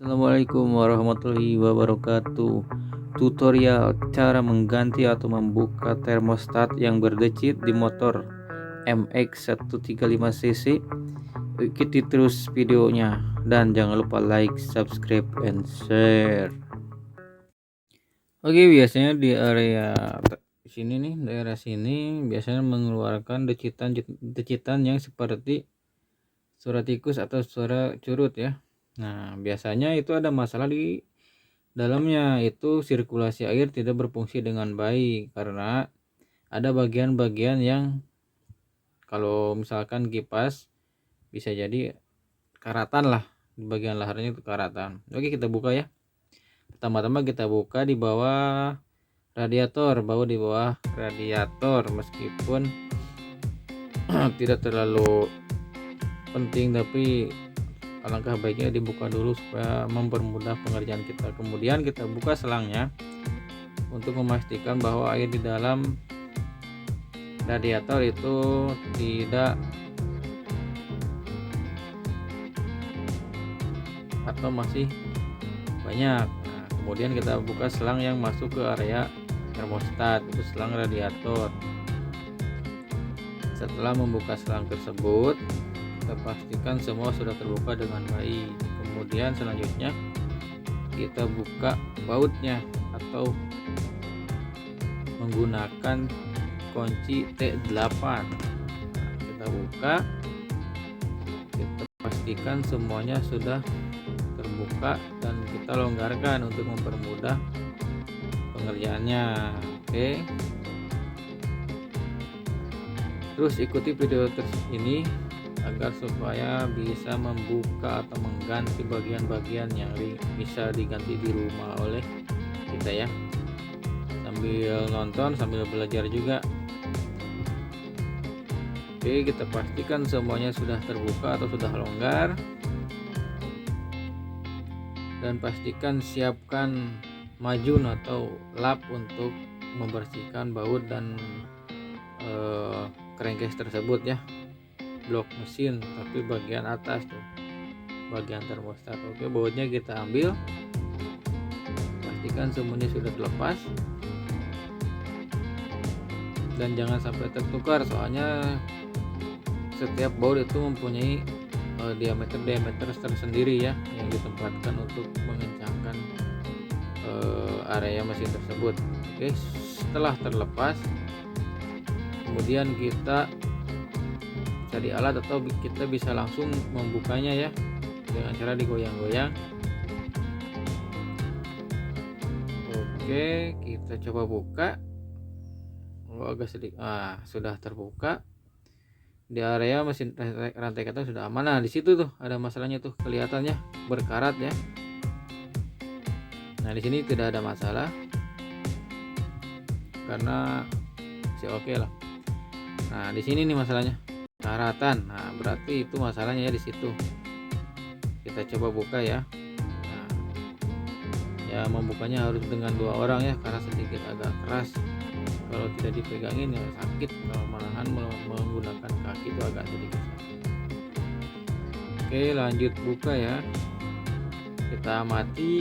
Assalamualaikum warahmatullahi wabarakatuh. Tutorial cara mengganti atau membuka termostat yang berdecit di motor MX135cc. Ikuti terus videonya dan jangan lupa like, subscribe, and share. Oke, biasanya di area sini nih, daerah sini biasanya mengeluarkan decitan yang seperti suara tikus atau suara curut ya. Nah, biasanya itu ada masalah di dalamnya, itu sirkulasi air tidak berfungsi dengan baik karena ada bagian-bagian yang kalau misalkan kipas bisa jadi karatan lah, di bagian laharnya itu karatan. Oke, kita buka ya. Pertama-tama kita buka di bawah radiator, di bawah radiator meskipun tidak terlalu penting, tapi alangkah baiknya dibuka dulu supaya mempermudah pengerjaan kita. Kemudian kita buka selangnya untuk memastikan bahwa air di dalam radiator itu tidak atau masih banyak. Nah, kemudian kita buka selang yang masuk ke area termostat, itu selang radiator. Setelah membuka selang tersebut, kita pastikan semua sudah terbuka dengan baik. Kemudian selanjutnya kita buka bautnya atau menggunakan kunci T8. Nah, kita buka, kita pastikan semuanya sudah terbuka dan kita longgarkan untuk mempermudah pengerjaannya. Oke, terus ikuti video ini agar supaya bisa membuka atau mengganti bagian-bagian yang bisa diganti di rumah oleh kita ya, sambil nonton sambil belajar juga. Oke, kita pastikan semuanya sudah terbuka atau sudah longgar, dan pastikan siapkan majun atau lap untuk membersihkan baut dan crankcase tersebut ya, blok mesin tapi bagian atas tuh, bagian termostat. Oke, bautnya kita ambil, pastikan semuanya sudah terlepas dan jangan sampai tertukar, soalnya setiap baut itu mempunyai diameter tersendiri ya, yang ditempatkan untuk mengencangkan area mesin tersebut. Oke, setelah terlepas, kemudian kita cari alat atau kita bisa langsung membukanya ya dengan cara digoyang-goyang. Oke, kita coba buka. Agak sedikit, sudah terbuka. Di area mesin rantai ketan sudah aman. Nah, di situ tuh ada masalahnya tuh, kelihatannya berkarat ya. Nah, di sini tidak ada masalah karena masih oke lah. Nah, di sini nih masalahnya karatan. Nah, berarti itu masalahnya ya di situ. Kita coba buka ya. Nah, ya membukanya harus dengan 2 orang ya, karena sedikit agak keras. Kalau tidak dipegangin ya sakit, kalau malahan menggunakan kaki itu agak sedikit sakit. Oke, lanjut buka ya. Kita amati,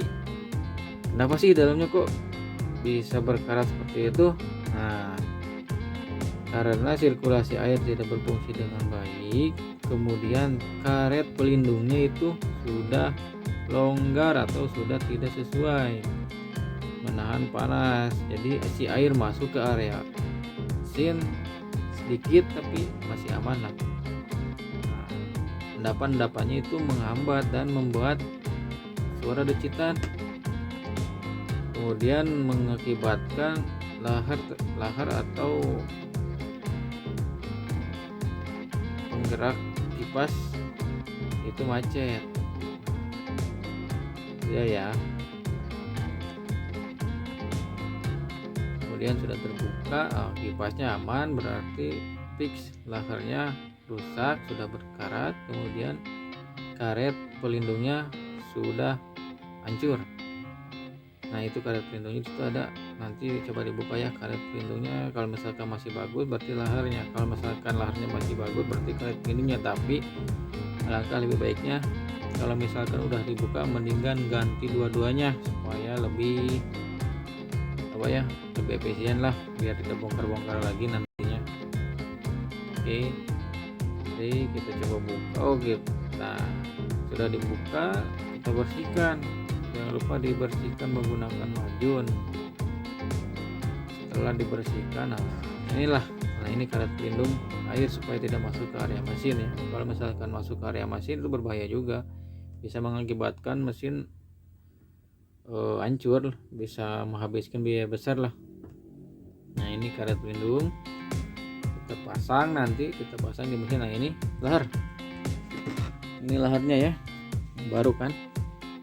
kenapa sih dalamnya kok bisa berkarat seperti itu? Nah, karena sirkulasi air tidak berfungsi dengan baik, kemudian karet pelindungnya itu sudah longgar atau sudah tidak sesuai menahan panas, jadi si air masuk ke area mesin sedikit tapi masih aman lah. Nah, endapan-endapannya itu menghambat dan membuat suara decitan, kemudian mengakibatkan lahar atau penggerak kipas itu macet ya. Kemudian sudah terbuka, kipasnya aman, berarti fix, laharnya rusak, sudah berkarat, kemudian karet pelindungnya sudah hancur. Nah, itu karet pelindungnya itu ada, nanti coba dibuka ya karet pelindungnya. Kalau misalkan masih bagus berarti laharnya, kalau misalkan laharnya masih bagus berarti karet pelindungnya. Tapi alangkah lebih baiknya Kalau misalkan udah dibuka, mendingan ganti dua-duanya supaya lebih lebih efisien lah, biar tidak bongkar-bongkar lagi nantinya. Oke, jadi kita coba buka. Gitu. Nah, sudah dibuka, kita bersihkan. Jangan lupa dibersihkan menggunakan majun. Setelah dibersihkan, ini karet pelindung air supaya tidak masuk ke area mesin ya. Kalau misalkan masuk ke area mesin itu berbahaya juga, bisa mengakibatkan mesin hancur, bisa menghabiskan biaya besar lah. Nah, ini karet pelindung kita pasang di mesin. Nah, ini laharnya ya, baru kan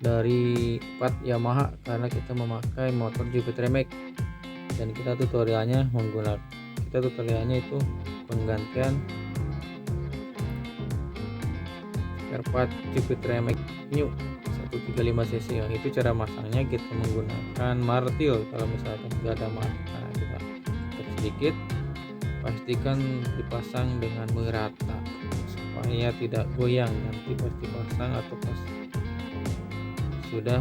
dari part Yamaha, karena kita memakai motor Jupiter Max, dan kita tutorialnya itu penggantian spare part Jupiter Max New 135 cc. Yang itu cara masangnya kita menggunakan martil. Kalau misalkan tidak ada martil, kita tutup sedikit, pastikan dipasang dengan merata supaya tidak goyang. Nanti pasti pasang atau pas sudah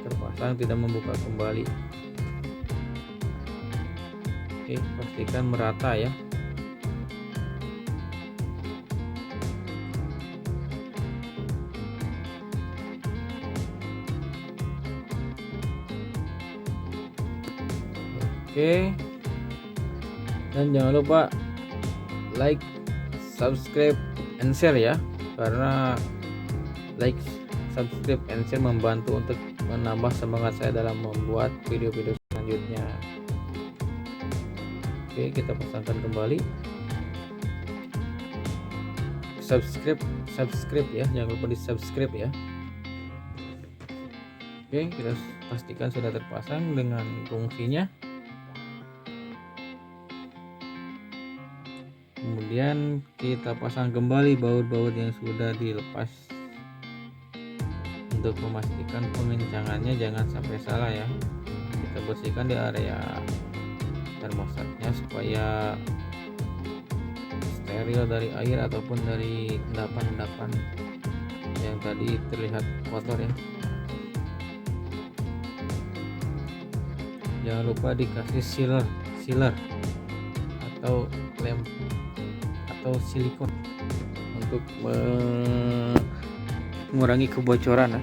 terpasang tidak membuka kembali. Oke, pastikan merata ya. Oke, dan jangan lupa like, subscribe, and share ya, karena like, subscribe, and share membantu untuk menambah semangat saya dalam membuat video-video selanjutnya. Oke, kita pasangkan kembali. Subscribe ya, jangan lupa di subscribe ya. Oke, kita pastikan sudah terpasang dengan fungsinya. Kemudian kita pasang kembali baut-baut yang sudah dilepas untuk memastikan pengencangannya jangan sampai salah ya. Kita bersihkan di area termostatnya supaya steril dari air ataupun dari endapan-endapan yang tadi terlihat kotor ya. Jangan lupa dikasih sealer atau lem atau silikon untuk mengurangi kebocoran ya.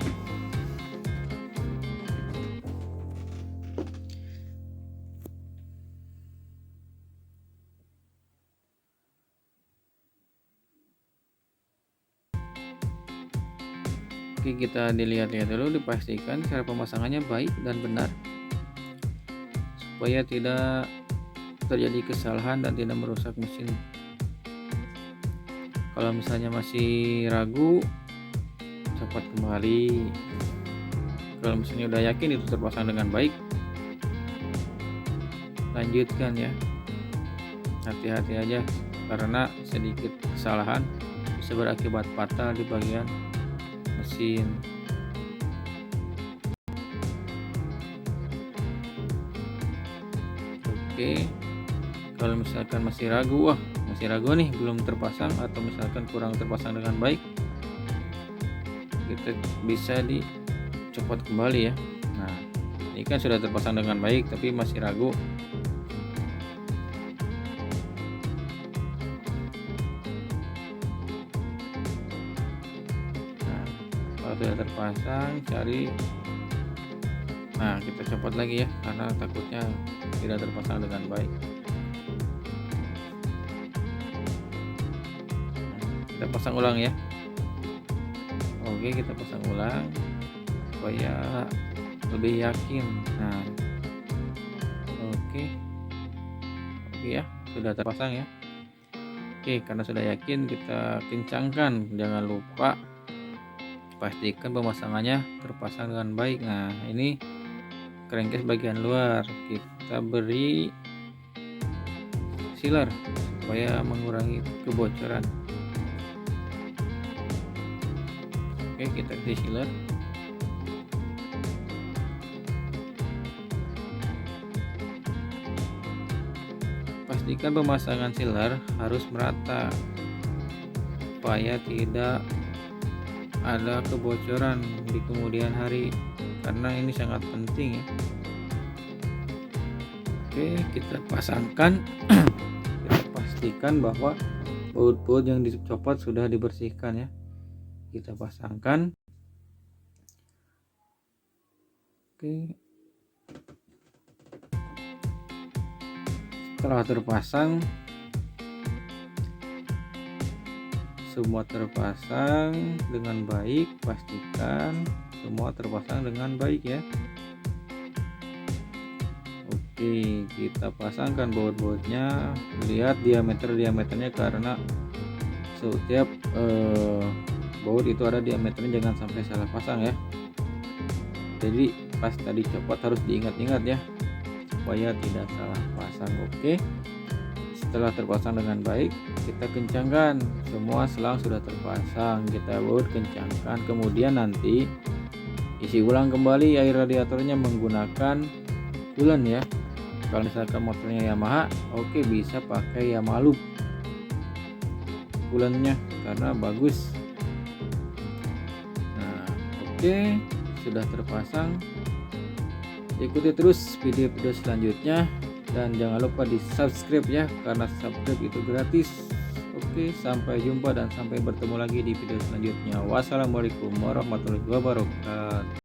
Oke, kita dilihat-lihat dulu, dipastikan cara pemasangannya baik dan benar supaya tidak terjadi kesalahan dan tidak merusak mesin. Kalau misalnya masih ragu, cepat kembali. Kalau misalnya udah yakin itu terpasang dengan baik, lanjutkan ya. Hati-hati aja, karena sedikit kesalahan bisa berakibat fatal di bagian mesin. Oke, kalau misalkan masih ragu nih, belum terpasang atau misalkan kurang terpasang dengan baik, kita bisa dicopot kembali ya. Nah, ini kan sudah terpasang dengan baik tapi masih ragu. Nah, kalau sudah terpasang, kita copot lagi ya, karena takutnya tidak terpasang dengan baik. Kita pasang ulang ya. Oke, kita pasang ulang supaya lebih yakin. Nah, oke ya, sudah terpasang ya. Oke, karena sudah yakin, kita kencangkan. Jangan lupa pastikan pemasangannya terpasang dengan baik. Nah, ini crankcase bagian luar kita beri sealer supaya mengurangi kebocoran. Oke, kita isi sealer. Pastikan pemasangan sealer harus merata supaya tidak ada kebocoran di kemudian hari, karena ini sangat penting ya. Oke, kita pasangkan. Kita pastikan bahwa baut-baut yang dicopot sudah dibersihkan ya. Kita pasangkan. Oke, setelah terpasang, semua terpasang dengan baik, pastikan semua terpasang dengan baik ya. Oke, kita pasangkan baut-bautnya. Lihat diameternya, karena setiap baut itu ada diameternya, jangan sampai salah pasang ya. Jadi pas tadi copot harus diingat-ingat ya, supaya tidak salah pasang. Oke, setelah terpasang dengan baik, kita kencangkan. Semua selang sudah terpasang, kita baut kencangkan. Kemudian nanti isi ulang kembali air radiatornya menggunakan coolant ya. Kalau misalkan motornya Yamaha, oke, bisa pakai Yamaha Loop coolantnya karena bagus. Nah, oke, sudah terpasang. Ikuti terus video-video selanjutnya dan jangan lupa di subscribe ya, karena subscribe itu gratis. Oke, sampai jumpa dan sampai bertemu lagi di video selanjutnya. Wassalamualaikum warahmatullahi wabarakatuh.